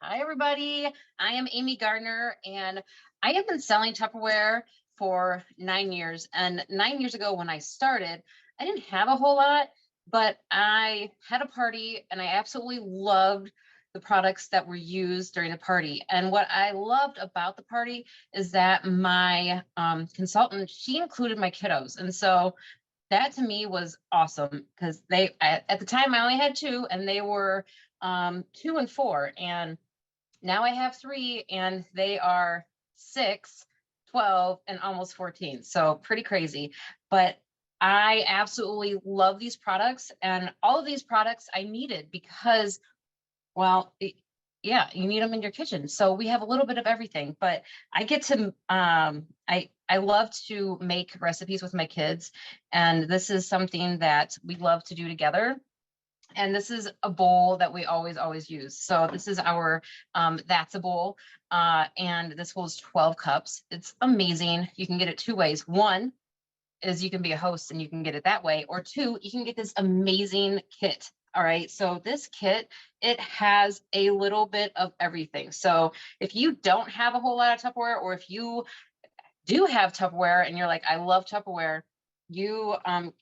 Hi, everybody. I am Amy Gardner, and I have been selling Tupperware for 9 years. And 9 years ago, when I started, I didn't have a whole lot, but I had a party and I absolutely loved the products that were used during the party. And what I loved about the party is that my consultant, she included my kiddos. And so that to me was awesome because at the time I only had two, and they were 2 and 4. And now I have three, and they are 6, 12, and almost 14. So pretty crazy. But I absolutely love these products, and all of these products I needed because, well, yeah, you need them in your kitchen. So we have a little bit of everything, but I get to, I love to make recipes with my kids, and this is something that we love to do together. And this is a bowl that we always use. So this is our, that's a bowl. And this holds 12 cups. It's amazing. You can get it two ways. One is you can be a host and you can get it that way. Or two, you can get this amazing kit. All right. So this kit, it has a little bit of everything. So if you don't have a whole lot of Tupperware, or if you do have Tupperware and you're like, I love Tupperware, you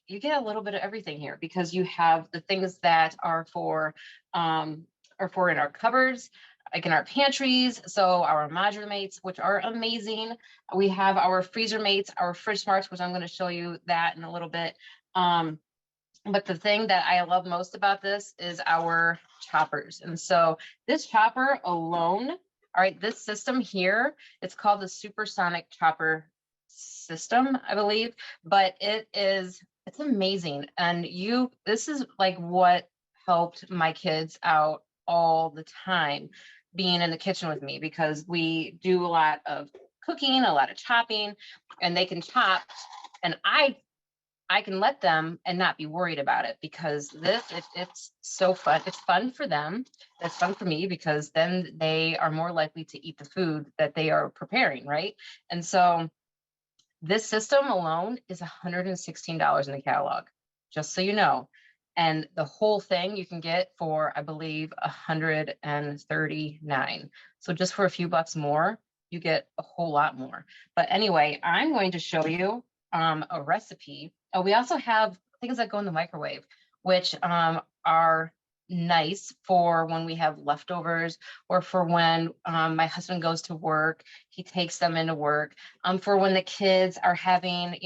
get a little bit of everything here, because you have the things that are for in our cupboards, like in our pantries. So our modular mates, which are amazing. We have our freezer mates, our fridge smarts, which I'm going to show you that in a little bit. But the thing that I love most about this is our choppers. And so this chopper alone, all right, this system here, it's called the supersonic chopper system, I believe, but it's amazing. And this is like what helped my kids out all the time, being in the kitchen with me, because we do a lot of cooking, a lot of chopping, and they can chop, and I can let them and not be worried about it, because it's so fun. It's fun for them. It's fun for me, because then they are more likely to eat the food that they are preparing, right? And so this system alone is $116 in the catalog, just so you know. And the whole thing you can get for, I believe, $139. So just for a few bucks more, you get a whole lot more. But anyway, I'm going to show you a recipe. Oh, we also have things that go in the microwave, which are nice for when we have leftovers, or for when my husband goes to work, he takes them into work, for when the kids are having,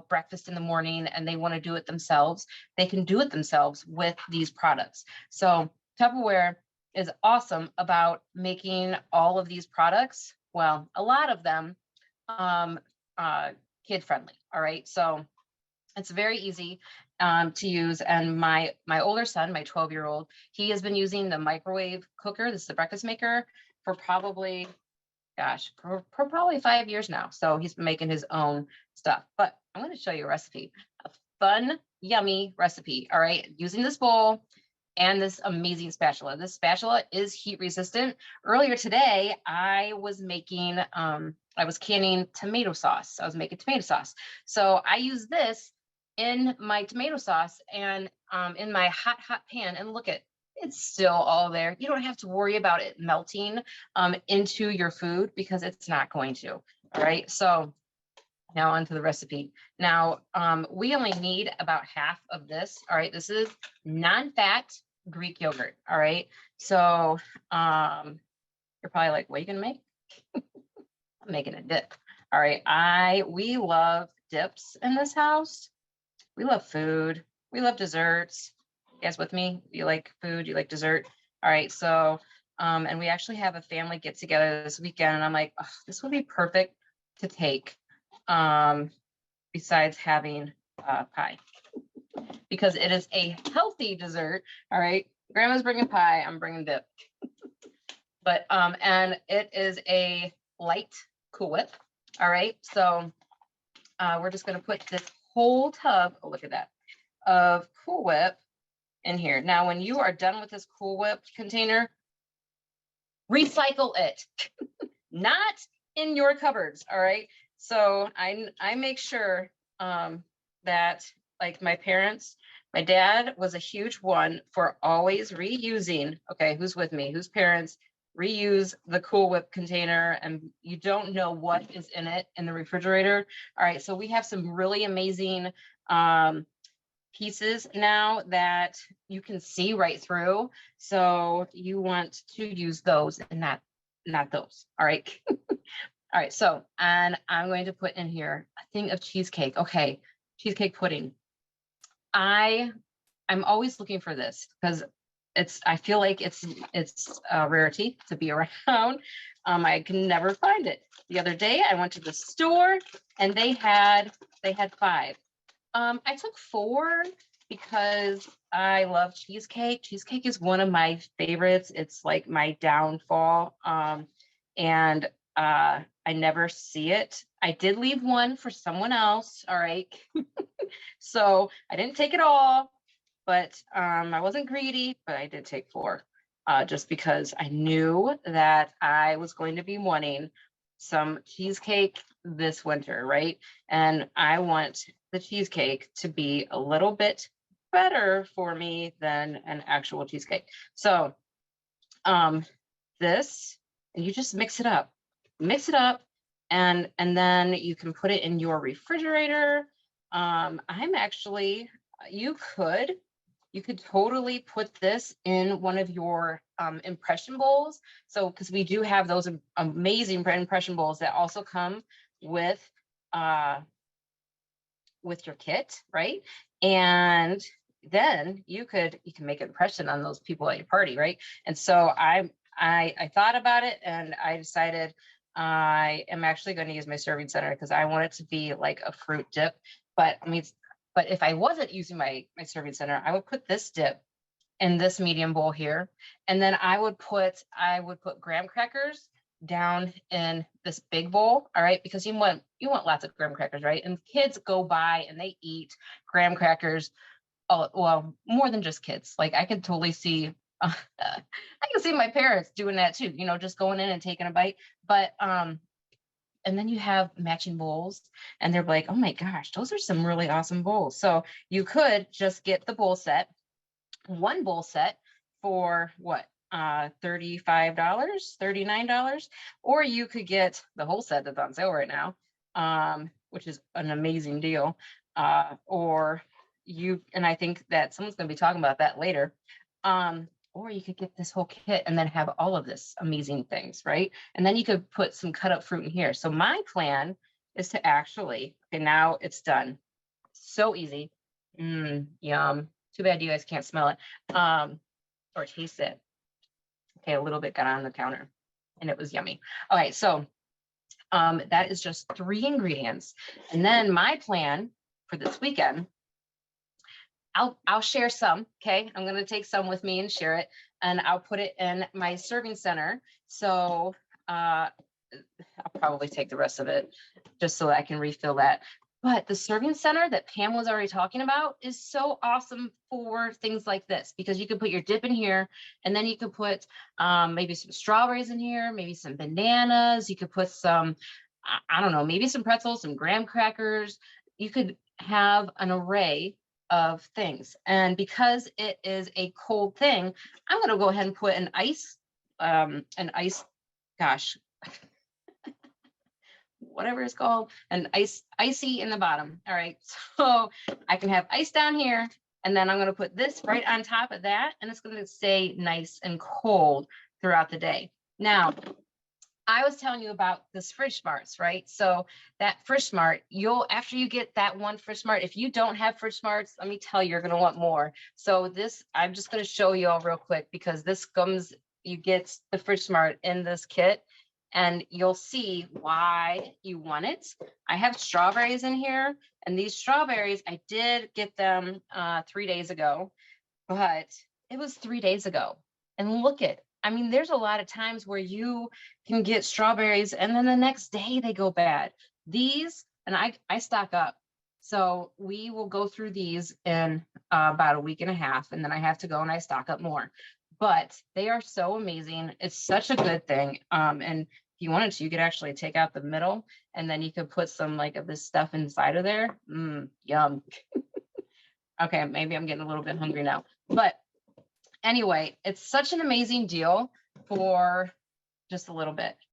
breakfast in the morning and they want to do it themselves, they can do it themselves with these products. So Tupperware is awesome about making all of these products, well, a lot of them, kid friendly. All right, so it's very easy to use. And my older son, my 12-year-old, he has been using the microwave cooker. This is the breakfast maker for probably, for probably 5 years now. So he's been making his own stuff. But I'm going to show you a recipe, a fun, yummy recipe. All right, using this bowl and this amazing spatula. This spatula is heat resistant. Earlier today, I was canning tomato sauce. I was making tomato sauce. So I use this in my tomato sauce and in my hot pan, and look at, it's still all there. You don't have to worry about it melting into your food, because it's not going to. All right, so now onto the recipe. Now we only need about half of this. All right, this is non-fat Greek yogurt. All right, so you're probably like, what are you gonna make? I'm making a dip. All right, we love dips in this house. We love food. We love desserts. You guys with me? You like food? You like dessert? All right. So, and we actually have a family get together this weekend, and I'm like, oh, this would be perfect to take, besides having pie, because it is a healthy dessert. All right. Grandma's bringing pie. I'm bringing dip. But, and it is a light Cool Whip. All right. So we're just going to put this whole tub, oh, look at that, of Cool Whip in here. Now, when you are done with this Cool Whip container, recycle it, not in your cupboards. All right. So I make sure that, like my parents, my dad was a huge one for always reusing. Okay, who's with me? Whose parents reuse the Cool Whip container, and you don't know what is in it in the refrigerator. All right, so we have some really amazing pieces now that you can see right through. So you want to use those and not those. All right. All right. So, and I'm going to put in here a thing of cheesecake. Okay. Cheesecake pudding. I'm always looking for this because I feel like it's a rarity to be around. I can never find it. The other day I went to the store and they had 5. I took 4 because I love cheesecake. Cheesecake is one of my favorites. It's like my downfall. And I never see it. I did leave 1 for someone else. All right. So I didn't take it all, but I wasn't greedy, but I did take 4 just because I knew that I was going to be wanting some cheesecake this winter, right? And I want the cheesecake to be a little bit better for me than an actual cheesecake. So this, and you just mix it up, and then you can put it in your refrigerator. You could totally put this in one of your impression bowls. So, because we do have those amazing impression bowls that also come with your kit, right? And then you can make an impression on those people at your party, right? And so I thought about it and I decided I am actually going to use my serving center because I want it to be like a fruit dip. But if I wasn't using my serving center, I would put this dip in this medium bowl here, and then I would put graham crackers down in this big bowl. All right, because you want lots of graham crackers, right? And kids go by and they eat graham crackers. Oh, well, more than just kids. Like I can totally see. I can see my parents doing that too. Just going in and taking a bite. But and then you have matching bowls and they're like, oh my gosh, those are some really awesome bowls. So you could just get the bowl set, 1 bowl set for what? $35, $39, or you could get the whole set that's on sale right now, which is an amazing deal. And I think that someone's going to be talking about that later. Or you could get this whole kit and then have all of this amazing things, right? And then you could put some cut up fruit in here. So my plan is to okay, now it's done. So easy. Yum. Too bad you guys can't smell it or taste it. Okay, a little bit got on the counter and it was yummy. All right, so that is just 3 ingredients. And then my plan for this weekend, I'll share some. Okay, I'm gonna take some with me and share it, and I'll put it in my serving center. So I'll probably take the rest of it just so I can refill that. But the serving center that Pam was already talking about is so awesome for things like this, because you can put your dip in here, and then you can put maybe some strawberries in here, maybe some bananas. You could put some, I don't know, maybe some pretzels, some graham crackers. You could have an array of things. And because it is a cold thing, I'm going to go ahead and put an ice, whatever it's called, icy in the bottom. All right. So I can have ice down here, and then I'm going to put this right on top of that, and it's going to stay nice and cold throughout the day. Now, I was telling you about this Fridge Smarts, right? So that Fridge Smart, after you get that one Fridge Smart, if you don't have Fridge Smarts, let me tell you, you're going to want more. So this, I'm just going to show you all real quick, because you get the Fridge Smart in this kit, and you'll see why you want it. I have strawberries in here, and these strawberries, I did get them 3 days ago, but it was 3 days ago. And there's a lot of times where you can get strawberries and then the next day they go bad. These, and I stock up. So we will go through these in about a week and a half, and then I have to go and I stock up more. But they are so amazing. It's such a good thing. And if you wanted to, you could actually take out the middle, and then you could put some of this stuff inside of there. Yum. Okay, maybe I'm getting a little bit hungry now. But anyway, it's such an amazing deal for just a little bit.